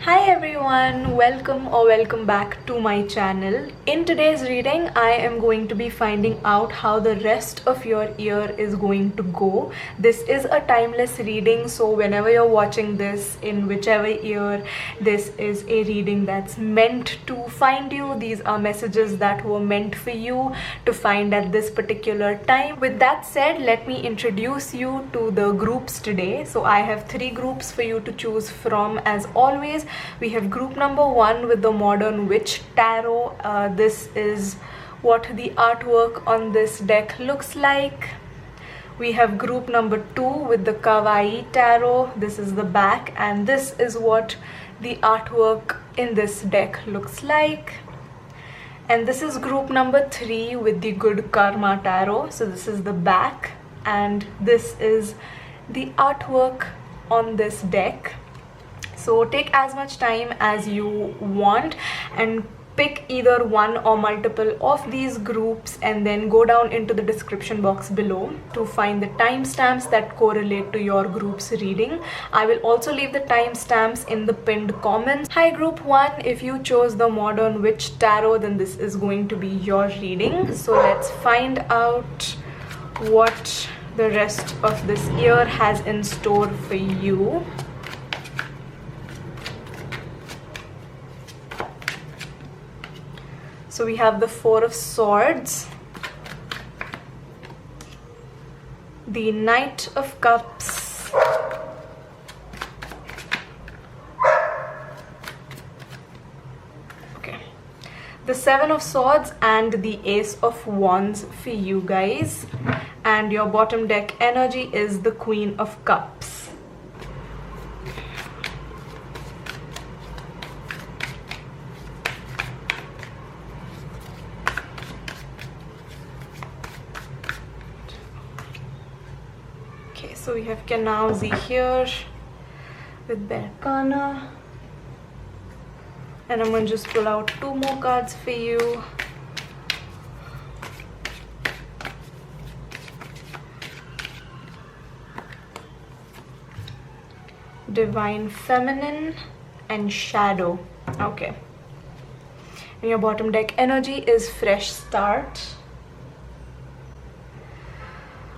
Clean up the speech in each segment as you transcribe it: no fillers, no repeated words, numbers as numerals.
Hi everyone, welcome back to my channel. In today's reading, I am going to be finding out how the rest of your year is going to go. This is a timeless reading, so whenever you're watching this, in whichever year, this is a reading that's meant to find you. These are messages that were meant for you to find at this particular time. With that said, let me introduce you to the groups today. So I have 3 groups for you to choose from as always. We have group number 1 with the Modern Witch Tarot. This is what the artwork on this deck looks like. We have group number 2 with the Kawaii Tarot. This is the back, and this is what the artwork in this deck looks like. And this is group number 3 with the Good Karma Tarot. So this is the back, and this is the artwork on this deck. So take as much time as you want and pick either one or multiple of these groups, and then go down into the description box below to find the timestamps that correlate to your group's reading. I will also leave the timestamps in the pinned comments. Hi group 1, if you chose the Modern Witch Tarot, then this is going to be your reading. So let's find out what the rest of this year has in store for you. So we have the 4 of Swords, the Knight of Cups, the 7 of Swords, and the Ace of Wands for you guys. And your bottom deck energy is the Queen of Cups. So we have Kanauzi here with Berkana, and I'm going to just pull out 2 more cards for you. Divine Feminine and Shadow. Okay. And your bottom deck energy is Fresh Start.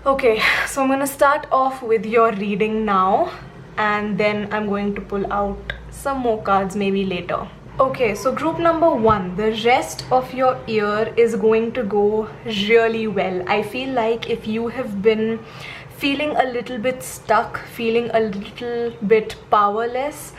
Okay, so I'm going to start off with your reading now, and then I'm going to pull out some more cards maybe later. Okay, so group number 1, the rest of your year is going to go really well. I feel like if you have been feeling a little bit stuck, feeling a little bit powerless,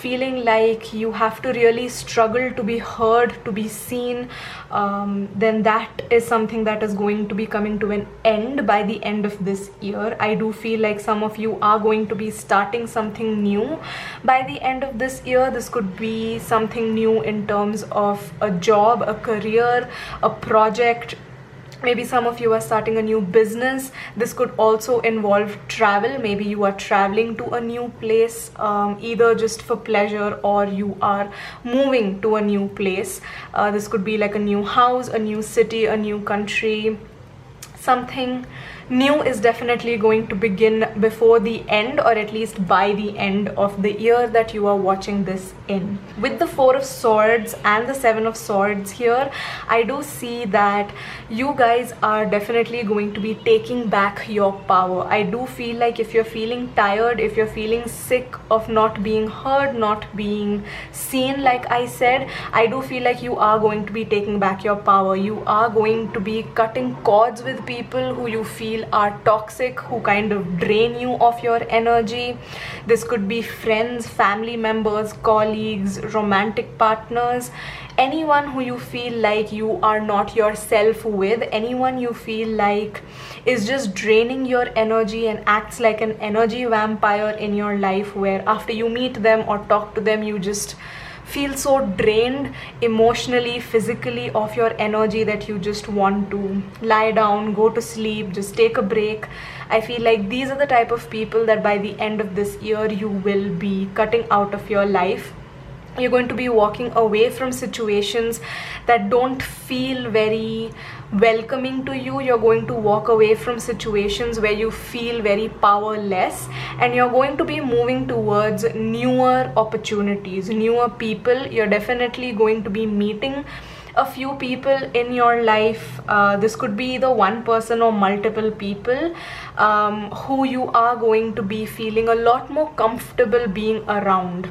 feeling like you have to really struggle to be heard, to be seen, then that is something that is going to be coming to an end by the end of this year. I do feel like some of you are going to be starting something new by the end of this year. This could be something new in terms of a job, a career, a project. Maybe some of you are starting a new business. This could also involve travel. Maybe you are traveling to a new place, either just for pleasure, or you are moving to a new place. This could be like a new house, a new city, a new country. Something new is definitely going to begin before the end, or at least by the end of the year that you are watching this in. With the 4 of Swords and the 7 of Swords here, I do see that you guys are definitely going to be taking back your power. I do feel like if you're feeling tired, if you're feeling sick of not being heard, not being seen, like I said, I do feel like you are going to be taking back your power. You are going to be cutting cords with people who you feel are toxic, who kind of drain you of your energy. This could be friends, family members, colleagues, romantic partners, anyone who you feel like you are not yourself with, anyone you feel like is just draining your energy and acts like an energy vampire in your life, where after you meet them or talk to them, you just feel so drained emotionally, physically of your energy that you just want to lie down, go to sleep, just take a break. I feel like these are the type of people that by the end of this year you will be cutting out of your life. You're going to be walking away from situations that don't feel very welcoming to you. You're going to walk away from situations where you feel very powerless, and you're going to be moving towards newer opportunities, newer people. You're definitely going to be meeting a few people in your life. This could be either one person or multiple people who you are going to be feeling a lot more comfortable being around.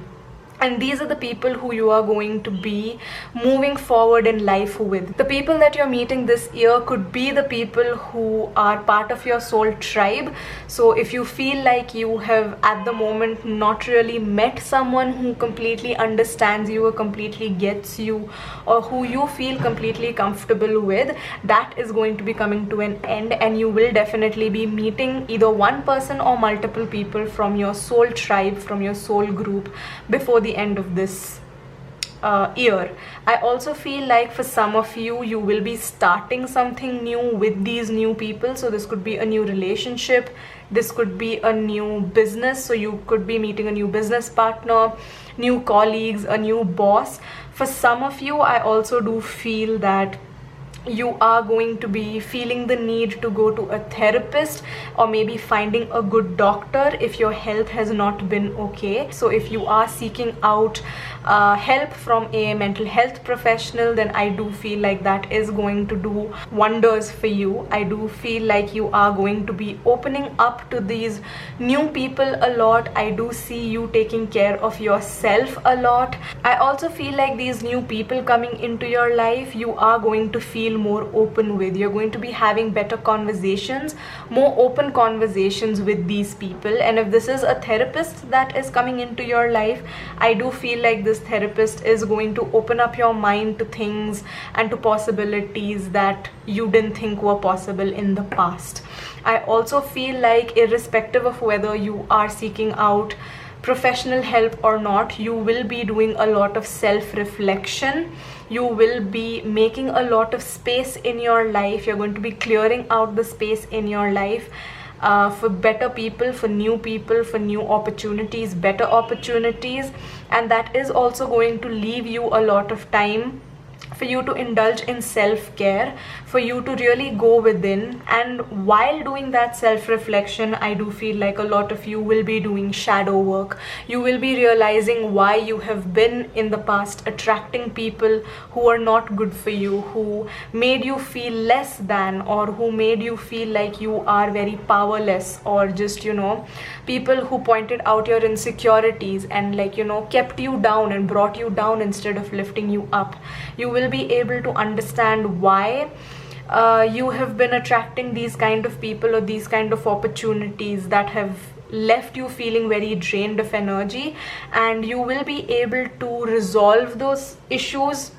And these are the people who you are going to be moving forward in life with. The people that you're meeting this year could be the people who are part of your soul tribe. So if you feel like you have at the moment not really met someone who completely understands you or completely gets you, or who you feel completely comfortable with, that is going to be coming to an end, and you will definitely be meeting either one person or multiple people from your soul tribe, from your soul group, before the end of this year. I also feel like for some of you, you will be starting something new with these new people. So this could be a new relationship, this could be a new business, so you could be meeting a new business partner, new colleagues, a new boss. For some of you, I also do feel that you are going to be feeling the need to go to a therapist, or maybe finding a good doctor if your health has not been okay. So if you are seeking out help from a mental health professional, then I do feel like that is going to do wonders for you. I do feel like you are going to be opening up to these new people a lot. I do see you taking care of yourself a lot. I also feel like these new people coming into your life, you are going to feel more open with. You're going to be having better conversations, more open conversations with these people. And if this is a therapist that is coming into your life, I do feel like this therapist is going to open up your mind to things and to possibilities that you didn't think were possible in the past. I also feel like irrespective of whether you are seeking out professional help or not, you will be doing a lot of self-reflection. You will be making a lot of space in your life. You're going to be clearing out the space in your life for better people, for new opportunities, better opportunities. And that is also going to leave you a lot of time for you to indulge in self-care, for you to really go within. And while doing that self-reflection, I do feel like a lot of you will be doing shadow work. You will be realizing why you have been in the past attracting people who are not good for you, who made you feel less than, or who made you feel like you are very powerless, or just, you know, people who pointed out your insecurities and, like, you know, kept you down and brought you down instead of lifting you up. You will be able to understand why you have been attracting these kind of people or these kind of opportunities that have left you feeling very drained of energy, and you will be able to resolve those issues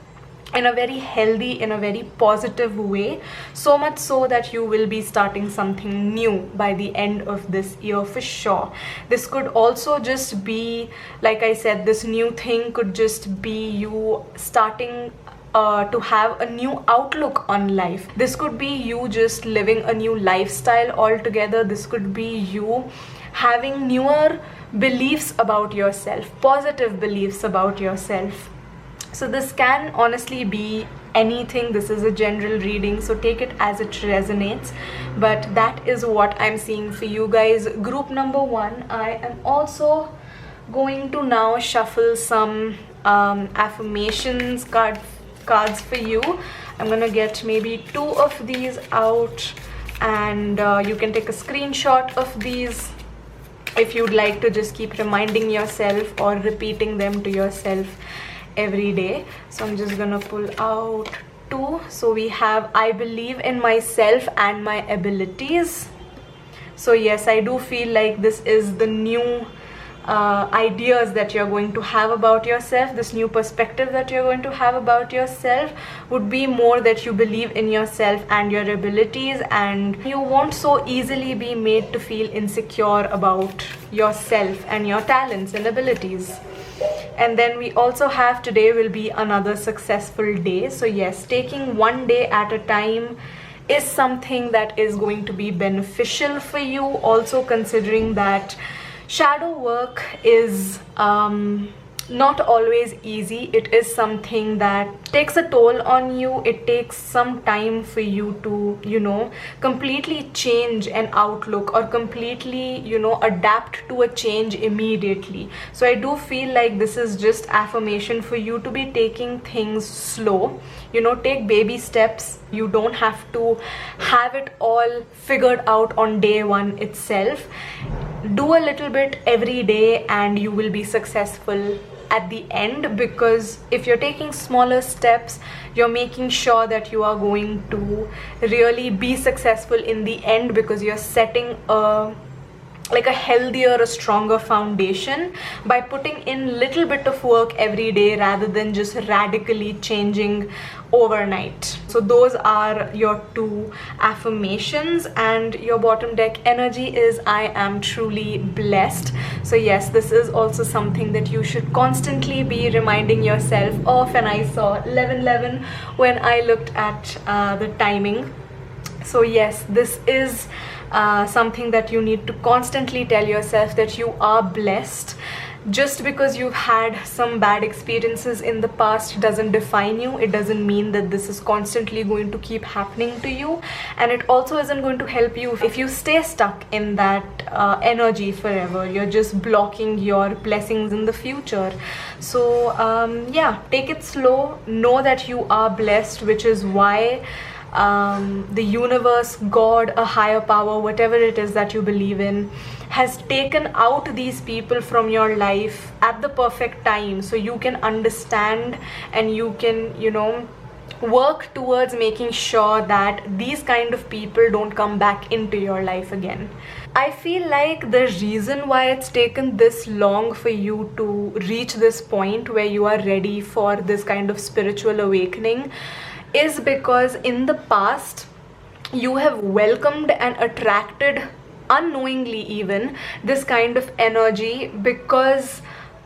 in a very healthy, in a very positive way, so much so that you will be starting something new by the end of this year for sure. This could also just be, like I said, this new thing could just be you starting to have a new outlook on life. This could be you just living a new lifestyle altogether. This could be you having newer beliefs about yourself, positive beliefs about yourself. So this can honestly be anything. This is a general reading, so take it as it resonates, but that is what I'm seeing for you guys. Group number 1, I am also going to now shuffle some affirmations cards for you. I'm gonna get maybe 2 of these out, and you can take a screenshot of these if you'd like to just keep reminding yourself or repeating them to yourself every day. So I'm just gonna pull out 2. So we have, I believe in myself and my abilities. So yes, I do feel like this is the new ideas that you're going to have about yourself. This new perspective that you're going to have about yourself would be more that you believe in yourself and your abilities, and you won't so easily be made to feel insecure about yourself and your talents and abilities. And then we also have, today will be another successful day. So yes, taking one day at a time is something that is going to be beneficial for you. Also considering that shadow work is not always easy. It is something that takes a toll on you. It takes some time for you to, you know, completely change an outlook or completely, you know, adapt to a change immediately. So I do feel like this is just affirmation for you to be taking things slow. You know, take baby steps. You don't have to have it all figured out on day one itself. Do a little bit every day and you will be successful at the end, because if you're taking smaller steps, you're making sure that you are going to really be successful in the end, because you're setting a healthier, a stronger foundation by putting in little bit of work every day rather than just radically changing overnight. So those are your 2 affirmations, and your bottom deck energy is I am truly blessed. So yes, this is also something that you should constantly be reminding yourself of, and I saw 1111 when I looked at the timing. So yes, this is something that you need to constantly tell yourself, that you are blessed. Just because you've had some bad experiences in the past doesn't define you. It doesn't mean that this is constantly going to keep happening to you, and it also isn't going to help you if you stay stuck in that energy forever. You're just blocking your blessings in the future. So yeah, take it slow. Know that you are blessed, which is why the universe, God, a higher power, whatever it is that you believe in, has taken out these people from your life at the perfect time, so you can understand and you can, you know, work towards making sure that these kind of people don't come back into your life again. I feel like the reason why it's taken this long for you to reach this point where you are ready for this kind of spiritual awakening is because in the past you have welcomed and attracted, unknowingly even, this kind of energy because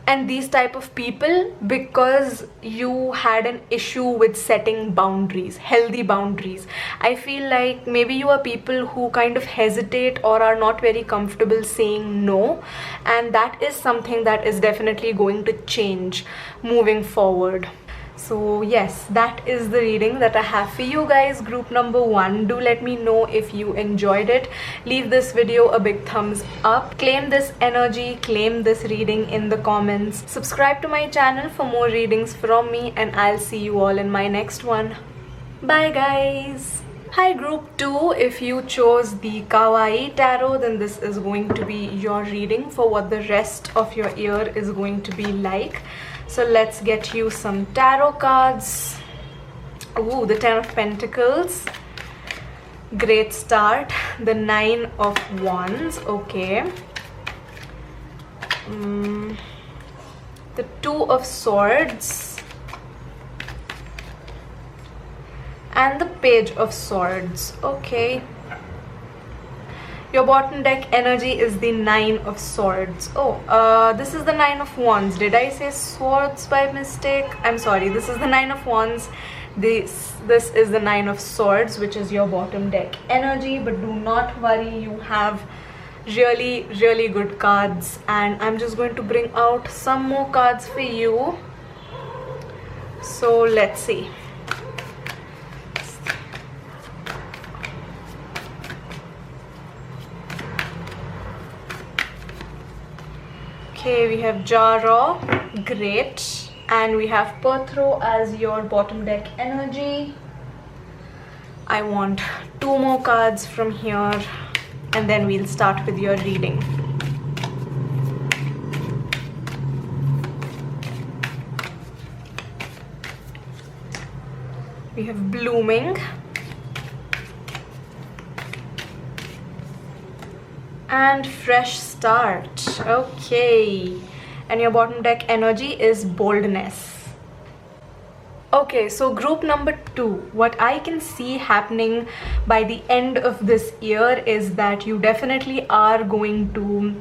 and these type of people because you had an issue with setting boundaries, healthy boundaries. I feel like maybe you are people who kind of hesitate or are not very comfortable saying no, and that is something that is definitely going to change moving forward. So yes, that is the reading that I have for you guys, group number 1. Do let me know if you enjoyed it. Leave this video a big thumbs up. Claim this energy, claim this reading in the comments. Subscribe to my channel for more readings from me, and I'll see you all in my next one. Bye guys. Hi group 2, if you chose the Kawaii Tarot, then this is going to be your reading for what the rest of your year is going to be like. So let's get you some tarot cards. Ooh, the 10 of Pentacles. Great start. The 9 of Wands. Okay. The 2 of Swords. And the Page of Swords. Okay. Your bottom deck energy is the 9 of Swords. Oh, this is the 9 of Wands. Did I say Swords by mistake? I'm sorry. This is the 9 of Wands. This is the 9 of Swords, which is your bottom deck energy. But do not worry. You have really, really good cards. And I'm just going to bring out some more cards for you. So let's see. Okay, we have Jaro, great, and we have Perthro as your bottom deck energy. I want 2 more cards from here, and then we'll start with your reading. We have Blooming. And Fresh Start. Okay, and your bottom deck energy is Boldness. Okay, so group number 2, what I can see happening by the end of this year is that you definitely are going to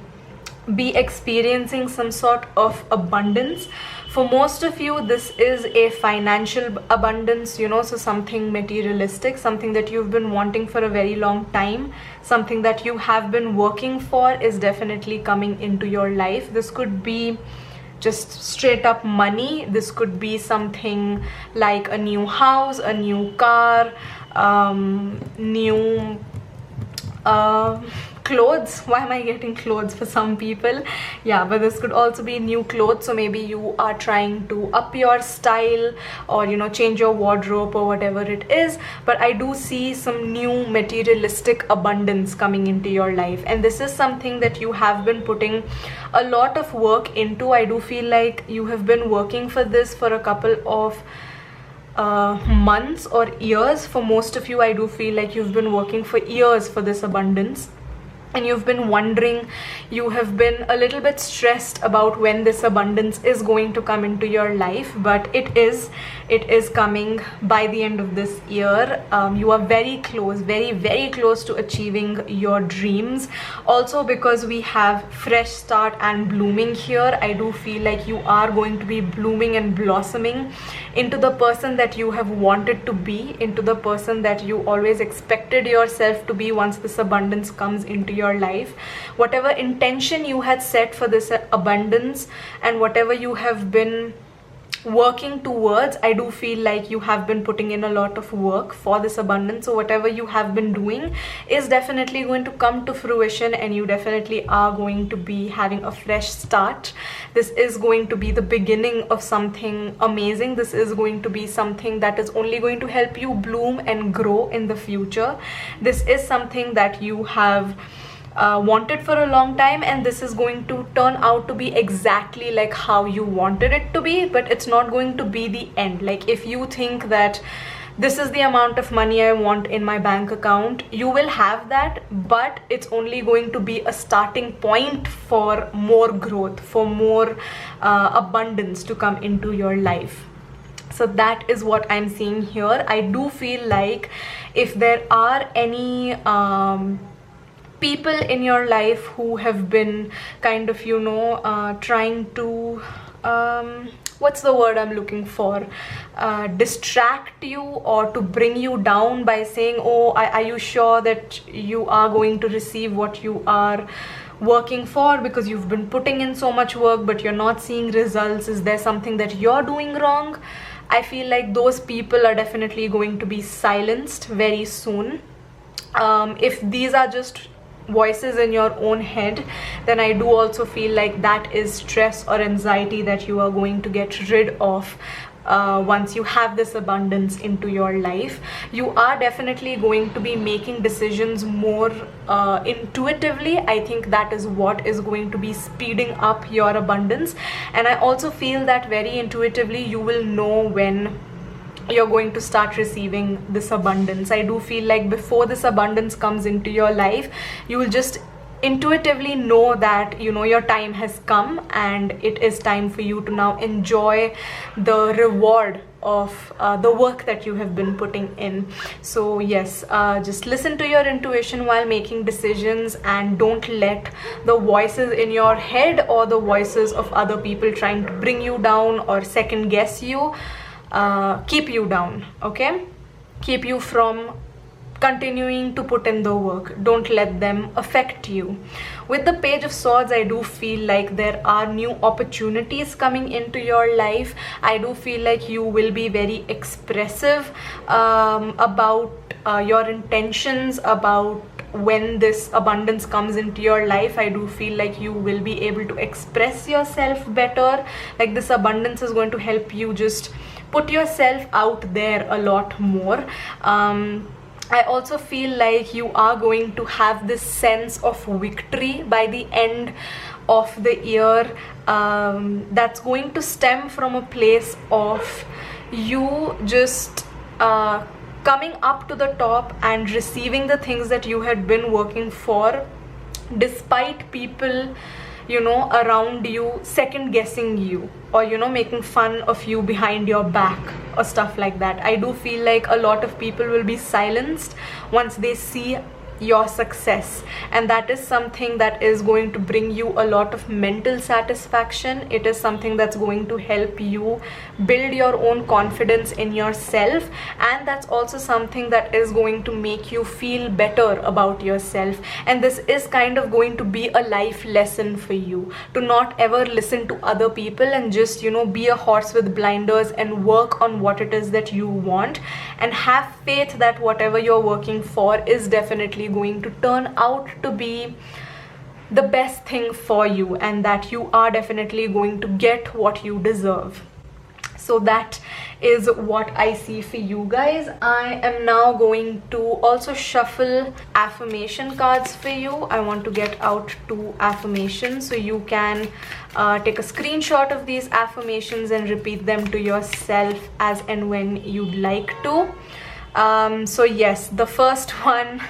be experiencing some sort of abundance. For most of you, this is a financial abundance, you know, so something materialistic, something that you've been wanting for a very long time, something that you have been working for is definitely coming into your life. This could be just straight up money. This could be something like a new house, a new car, new clothes. Why am I getting clothes for some people? Yeah, but this could also be new clothes. So maybe you are trying to up your style, or you know, change your wardrobe or whatever it is. But I do see some new materialistic abundance coming into your life, and this is something that you have been putting a lot of work into. I do feel like you have been working for this for a couple of months or years. For most of you, I do feel like you've been working for years for this abundance, and you've been wondering, you have been a little bit stressed about when this abundance is going to come into your life. But it is coming by the end of this year. You are very close, very close to achieving your dreams. Also, because we have fresh start and blooming here, I do feel like you are going to be blooming and blossoming into the person that you have wanted to be, into the person that you always expected yourself to be once this abundance comes into your life. Whatever intention you had set for this abundance and whatever you have been working towards, I do feel like you have been putting in a lot of work for this abundance. So whatever you have been doing is definitely going to come to fruition, and you definitely are going to be having a fresh start. This is going to be the beginning of something amazing. This is going to be something that is only going to help you bloom and grow in the future. This is something that you have wanted for a long time, and this is going to turn out to be exactly like how you wanted it to be. But it's not going to be the end. Like, if you think that this is the amount of money I want in my bank account, you will have that, but it's only going to be a starting point for more growth, for more abundance to come into your life. So that is what I'm seeing here. I do feel like if there are any people in your life who have been kind of, you know, trying to what's the word I'm looking for, distract you or to bring you down by saying, oh, are you sure that you are going to receive what you are working for, because you've been putting in so much work but you're not seeing results? Is there something that you're doing wrong? I feel like those people are definitely going to be silenced very soon. If these are just voices in your own head, then I do also feel like that is stress or anxiety that you are going to get rid of once you have this abundance into your life. You are definitely going to be making decisions more intuitively. I think that is what is going to be speeding up your abundance, and I also feel that very intuitively you will know when you're going to start receiving this abundance. I do feel like before this abundance comes into your life, you will just intuitively know that, you know, your time has come and it is time for you to now enjoy the reward of the work that you have been putting in. So yes, just listen to your intuition while making decisions, and don't let the voices in your head or the voices of other people trying to bring you down or second guess you keep you down, okay? Keep you from continuing to put in the work. Don't let them affect you. With the Page of Swords, I do feel like there are new opportunities coming into your life. I do feel like you will be very expressive about your intentions, about when this abundance comes into your life. I do feel like you will be able to express yourself better. Like, this abundance is going to help you just put yourself out there a lot more. I also feel like you are going to have this sense of victory by the end of the year, that's going to stem from a place of you just coming up to the top and receiving the things that you had been working for, despite people, you know, around you second guessing you, or, you know, making fun of you behind your back or stuff like that. I do feel like a lot of people will be silenced once they see your success, and that is something that is going to bring you a lot of mental satisfaction. It is something that's going to help you build your own confidence in yourself, and that's also something that is going to make you feel better about yourself. And this is kind of going to be a life lesson for you, to not ever listen to other people and just, you know, be a horse with blinders and work on what it is that you want, and have faith that whatever you're working for is definitely going to turn out to be the best thing for you, and that you are definitely going to get what you deserve. So that is what I see for you guys. I am now going to also shuffle affirmation cards for you. I want to get out 2 affirmations, so you can take a screenshot of these affirmations and repeat them to yourself as and when you'd like to. So yes, the first one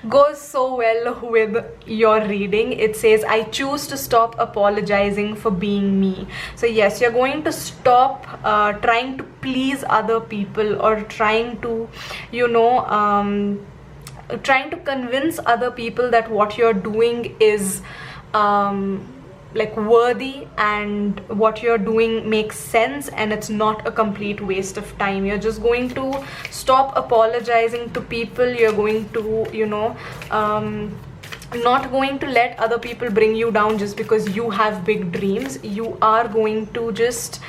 goes so well with your reading. It says, I choose to stop apologizing for being me. So yes, you're going to stop trying to please other people, or trying to, you know, trying to convince other people that what you're doing is like worthy, and what you're doing makes sense, and it's not a complete waste of time. You're just going to stop apologizing to people. You're going to, you know, not going to let other people bring you down just because you have big dreams. You are going to just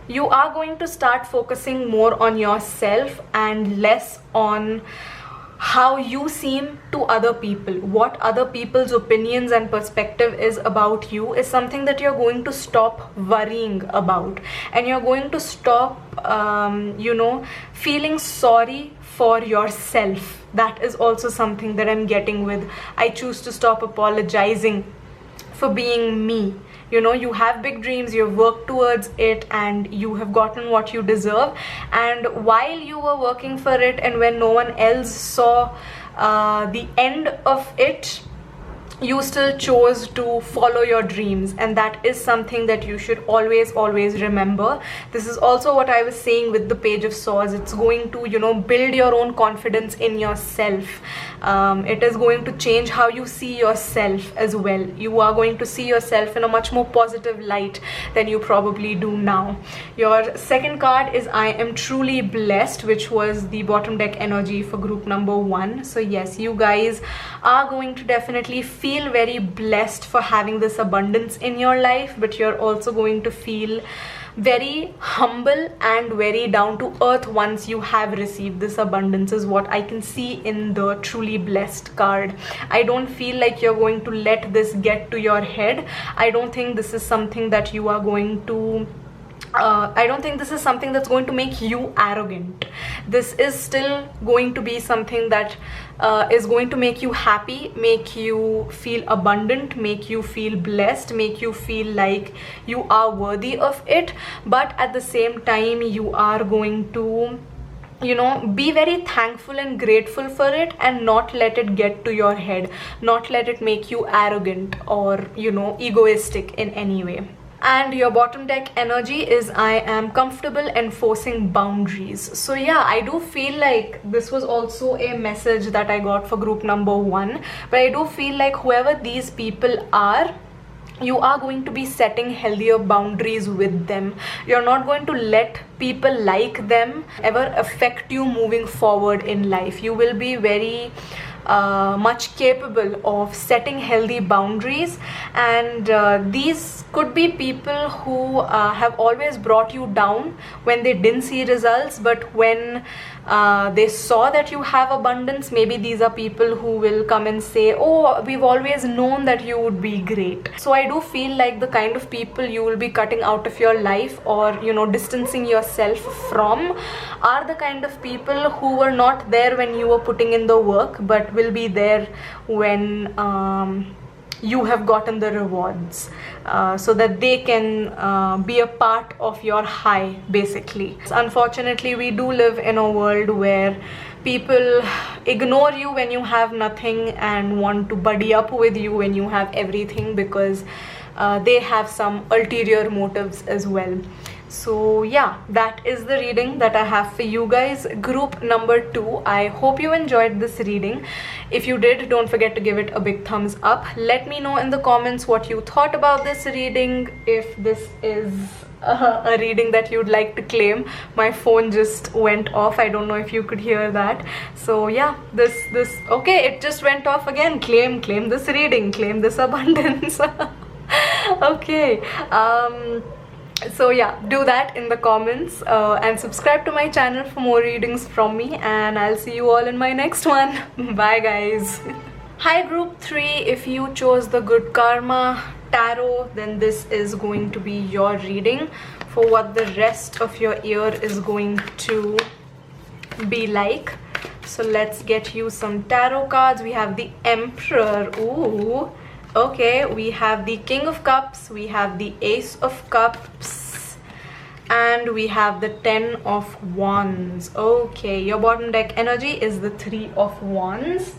you are going to start focusing more on yourself and less on how you seem to other people. What other people's opinions and perspective is about you is something that you're going to stop worrying about, and you're going to stop you know, feeling sorry for yourself. That is also something that I'm getting with I choose to stop apologizing for being me. You know, you have big dreams, you've worked towards it, and you have gotten what you deserve. And while you were working for it, and when no one else saw the end of it, you still chose to follow your dreams, and that is something that you should always remember. This is also what I was saying with the Page of Swords. It's going to, you know, build your own confidence in yourself. It is going to change how you see yourself as well. You are going to see yourself in a much more positive light than you probably do now. Your second card is I am truly blessed, which was the bottom deck energy for group number 1. So yes, you guys are going to definitely feel very blessed for having this abundance in your life, but you're also going to feel very humble and very down to earth once you have received this abundance, is what I can see in the truly blessed card. I don't feel like you're going to let this get to your head. I don't think this is something that you are going to I don't think this is something that's going to make you arrogant. This is still going to be something that is going to make you happy, make you feel abundant, make you feel blessed, make you feel like you are worthy of it. But at the same time, you are going to, you know, be very thankful and grateful for it, and not let it get to your head, not let it make you arrogant or, you know, egoistic in any way. And your bottom deck energy is I am comfortable enforcing boundaries. So yeah, I do feel like this was also a message that I got for group number 1, but I do feel like whoever these people are, you are going to be setting healthier boundaries with them. You're not going to let people like them ever affect you moving forward in life. You will be very much capable of setting healthy boundaries, and these could be people who have always brought you down when they didn't see results, but when they saw that you have abundance, maybe these are people who will come and say, oh, we've always known that you would be great. So I do feel like the kind of people you will be cutting out of your life, or, you know, distancing yourself from, are the kind of people who were not there when you were putting in the work, but will be there when you have gotten the rewards, so that they can be a part of your high, basically. Unfortunately, we do live in a world where people ignore you when you have nothing and want to buddy up with you when you have everything, because they have some ulterior motives as well. So yeah, that is the reading that I have for you guys. Group number 2, I hope you enjoyed this reading. If you did, don't forget to give it a big thumbs up. Let me know in the comments what you thought about this reading. If this is a reading that you'd like to claim. My phone just went off. I don't know if you could hear that. So yeah, this okay, it just went off again. Claim this reading, claim this abundance. Okay, so yeah, do that in the comments, and subscribe to my channel for more readings from me, and I'll see you all in my next one. Bye guys. Hi group 3, if you chose the Good Karma Tarot, then this is going to be your reading for what the rest of your year is going to be like. So let's get you some tarot cards. We have the Emperor. Ooh, okay, we have the King of Cups, we have the Ace of Cups, and we have the 10 of Wands. Okay, your bottom deck energy is the 3 of Wands.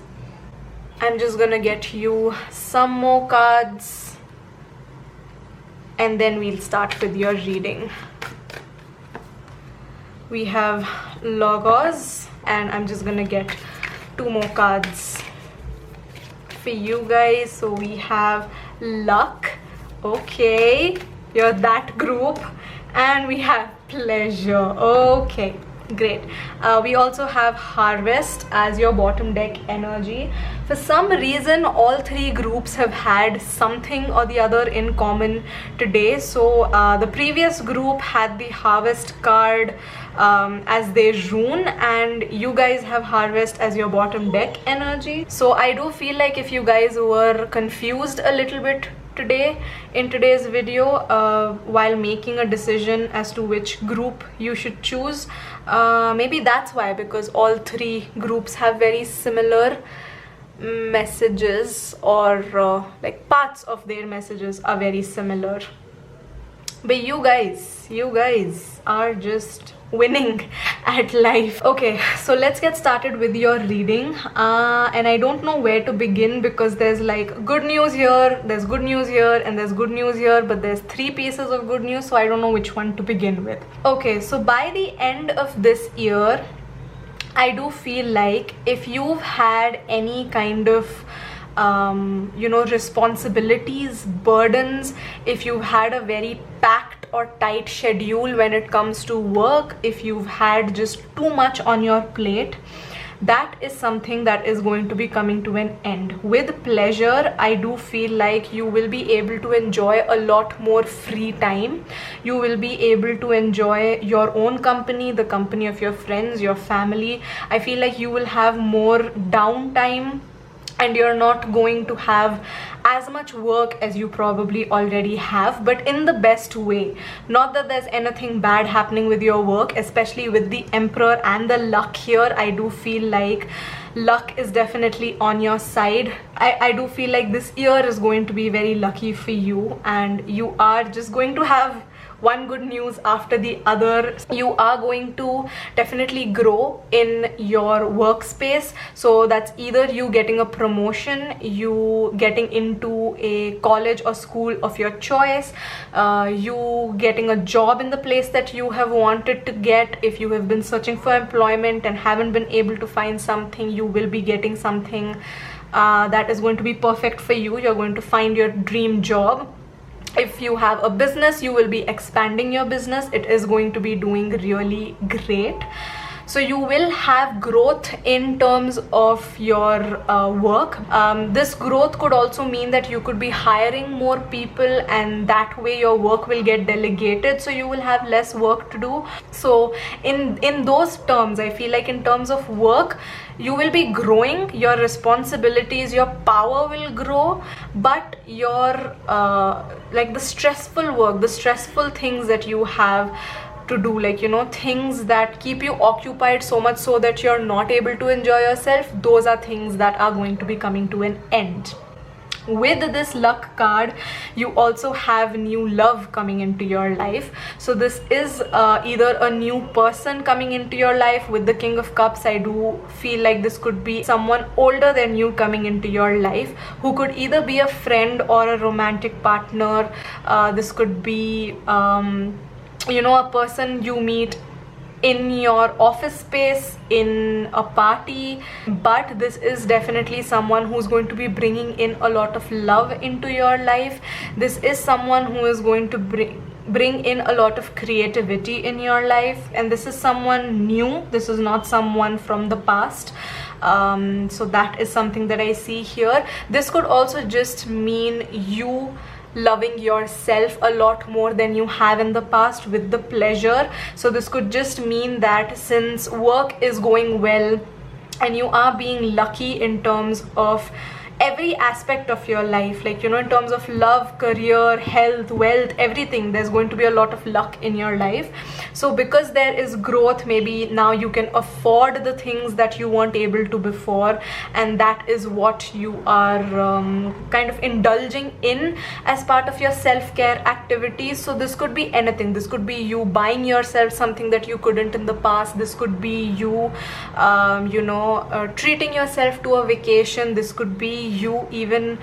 I'm just gonna get you some more cards and then we'll start with your reading. We have Logos, and I'm just gonna get 2 more cards for you guys. So we have Luck. Okay, you're that group. And we have Pleasure. Okay, great. We also have Harvest as your bottom deck energy. For some reason, all 3 groups have had something or the other in common today. So the previous group had the Harvest card as their rune, and you guys have Harvest as your bottom deck energy. So I do feel like if you guys were confused a little bit today in today's video while making a decision as to which group you should choose, maybe that's why, because all 3 groups have very similar messages, or like parts of their messages are very similar. But you guys are just winning at life. Okay, so let's get started with your reading, and I don't know where to begin, because there's like good news here, there's good news here, and there's good news here, but there's 3 pieces of good news, so I don't know which one to begin with. Okay, so by the end of this year, I do feel like if you've had any kind of responsibilities, burdens, if you've had a very packed or tight schedule when it comes to work, if you've had just too much on your plate, that is something that is going to be coming to an end. With Pleasure, I do feel like you will be able to enjoy a lot more free time. You will be able to enjoy your own company, the company of your friends, your family. I feel like you will have more downtime, and you're not going to have as much work as you probably already have, but in the best way. Not that there's anything bad happening with your work, especially with the Emperor and the Luck here. I do feel like luck is definitely on your side. I do feel like this year is going to be very lucky for you, and you are just going to have one good news after the other. You are going to definitely grow in your workspace. So that's either you getting a promotion, you getting into a college or school of your choice, you getting a job in the place that you have wanted to get. If you have been searching for employment and haven't been able to find something, you will be getting something that is going to be perfect for you. You're going to find your dream job. If you have a business, you will be expanding your business. It is going to be doing really great. So you will have growth in terms of your work. This growth could also mean that you could be hiring more people, and that way your work will get delegated, so you will have less work to do. So in those terms, I feel like in terms of work, you will be growing, your responsibilities, your power will grow, but your like the stressful work, the stressful things that you have to do, like things that keep you occupied so much so that you're not able to enjoy yourself, those are things that are going to be coming to an end. With this Luck card, you also have new love coming into your life. So this is either a new person coming into your life. With the King of Cups, I do feel like this could be someone older than you coming into your life, who could either be a friend or a romantic partner. This could be you know, a person you meet in your office space, in a party, but this is definitely someone who's going to be bringing in a lot of love into your life. This is someone who is going to bring in a lot of creativity in your life, and this is someone new. This is not someone from the past. So that is something that I see here. This could also just mean you loving yourself a lot more than you have in the past with the pleasure. So this could just mean that since work is going well and you are being lucky in terms of every aspect of your life, like, you know, in terms of love, career, health, wealth, everything, there's going to be a lot of luck in your life. So because there is growth, maybe now you can afford the things that you weren't able to before, and that is what you are kind of indulging in as part of your self-care activities. So this could be anything. This could be you buying yourself something that you couldn't in the past. This could be you treating yourself to a vacation. This could be you even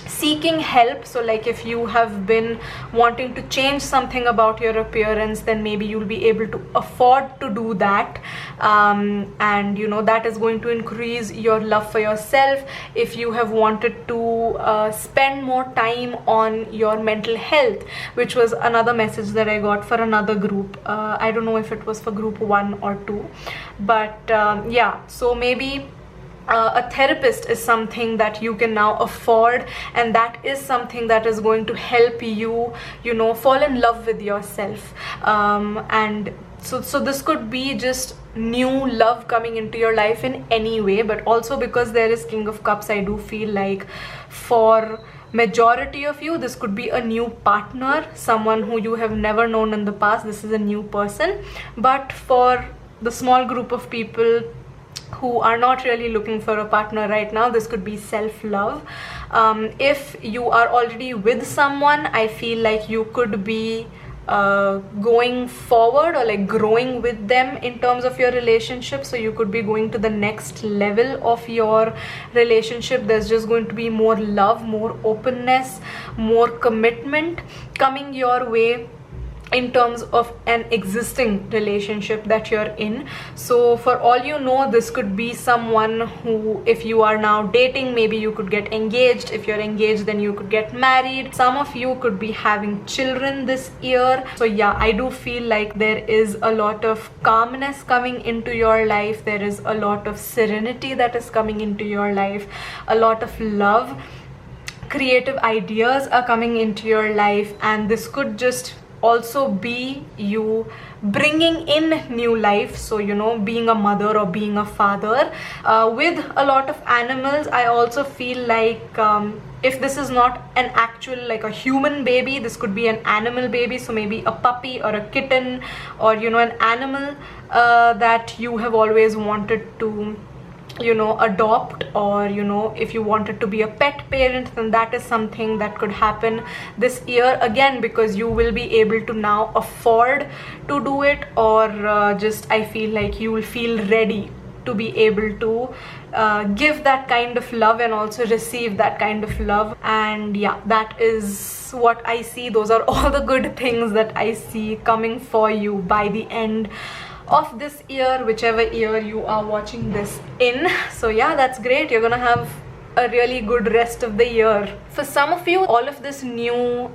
seeking help. So like if you have been wanting to change something about your appearance, then maybe you'll be able to afford to do that, and you know, that is going to increase your love for yourself. If you have wanted to spend more time on your mental health, which was another message that I got for another group, I don't know if it was for group 1 or 2, but yeah, so maybe a therapist is something that you can now afford, and that is something that is going to help you, you know, fall in love with yourself. And so this could be just new love coming into your life in any way. But also because there is King of Cups, I do feel like for majority of you, this could be a new partner, someone who you have never known in the past. This is a new person. But for the small group of people who are not really looking for a partner right now, this could be self-love. If you are already with someone, I feel like you could be going forward or like growing with them in terms of your relationship. So you could be going to the next level of your relationship. There's just going to be more love, more openness, more commitment coming your way in terms of an existing relationship that you're in. So for all you know, this could be someone who, if you are now dating, maybe you could get engaged. If you're engaged, then you could get married. Some of you could be having children this year. So yeah, I do feel like there is a lot of calmness coming into your life. There is a lot of serenity that is coming into your life, a lot of love, creative ideas are coming into your life, and this could just also be you bringing in new life. So, you know, being a mother or being a father with a lot of animals. I also feel like if this is not an actual like a human baby, this could be an animal baby. So maybe a puppy or a kitten, or you know, an animal that you have always wanted to, you know, adopt, or you know, if you wanted to be a pet parent, then that is something that could happen this year again, because you will be able to now afford to do it, or just I feel like you will feel ready to be able to give that kind of love and also receive that kind of love. And yeah, that is what I see. Those are all the good things that I see coming for you by the end of this year, whichever year you are watching this in. So yeah, that's great. You're gonna have a really good rest of the year. For some of you, all of this new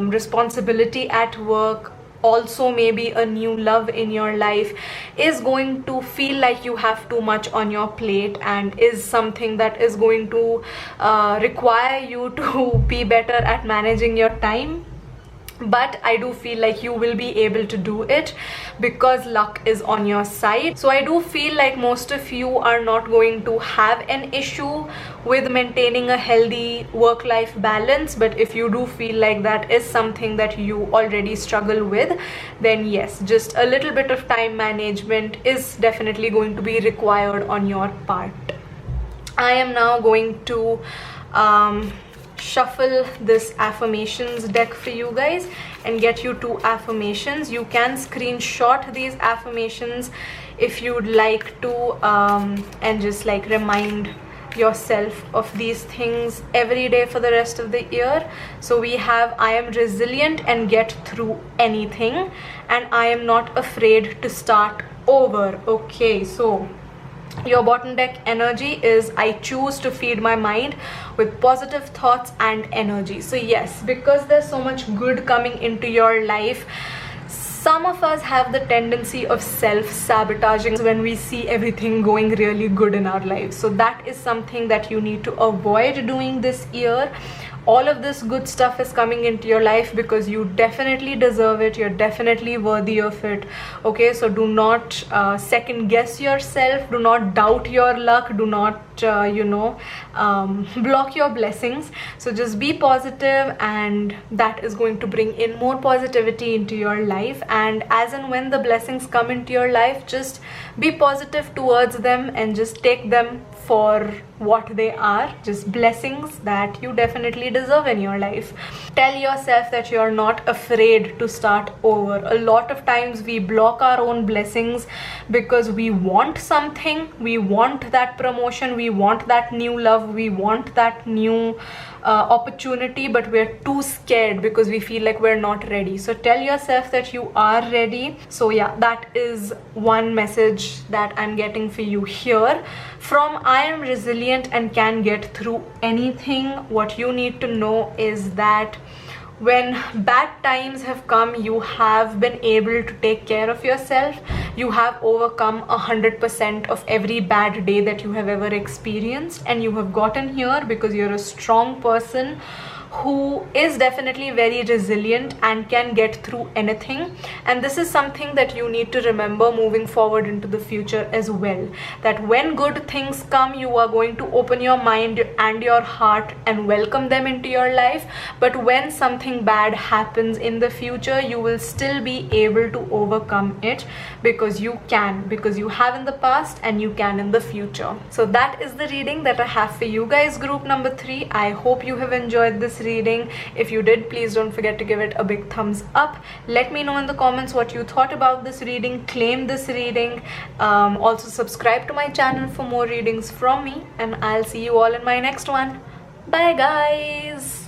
responsibility at work, also maybe a new love in your life, is going to feel like you have too much on your plate, and is something that is going to require you to be better at managing your time. But I do feel like you will be able to do it because luck is on your side. So I do feel like most of you are not going to have an issue with maintaining a healthy work-life balance. But if you do feel like that is something that you already struggle with, then yes, just a little bit of time management is definitely going to be required on your part. I am now going to shuffle this affirmations deck for you guys and get you 2 affirmations. You can screenshot these affirmations if you'd like to, and just like remind yourself of these things every day for the rest of the year. So we have I am resilient and get through anything, and I am not afraid to start over. Okay, so your bottom deck energy is I choose to feed my mind with positive thoughts and energy. So yes, because there's so much good coming into your life, some of us have the tendency of self-sabotaging when we see everything going really good in our lives. So that is something that you need to avoid doing this year. All of this good stuff is coming into your life because you definitely deserve it. You're definitely worthy of it. Okay, so do not second guess yourself. Do not doubt your luck. Do not block your blessings. So just be positive, and that is going to bring in more positivity into your life. And as and when the blessings come into your life, just be positive towards them and just take them for what they are, just blessings that you definitely deserve in your life. Tell yourself that you're not afraid to start over. A lot of times we block our own blessings because we want something, we want that promotion, we want that new love, we want that new opportunity, but we're too scared because we feel like we're not ready. So tell yourself that you are ready. So yeah, that is one message that I'm getting for you here from I am resilient and can get through anything. What you need to know is that when bad times have come, you have been able to take care of yourself. You have overcome 100% of every bad day that you have ever experienced, and you have gotten here because you're a strong person who is definitely very resilient and can get through anything. And this is something that you need to remember moving forward into the future as well, that when good things come, you are going to open your mind and your heart and welcome them into your life. But when something bad happens in the future, you will still be able to overcome it because you can, because you have in the past and you can in the future. So that is the reading that I have for you guys, group number 3. I hope you have enjoyed this reading. If you did, please don't forget to give it a big thumbs up. Let me know in the comments what you thought about this reading. Claim this reading. Also subscribe to my channel for more readings from me, and I'll see you all in my next one. Bye guys.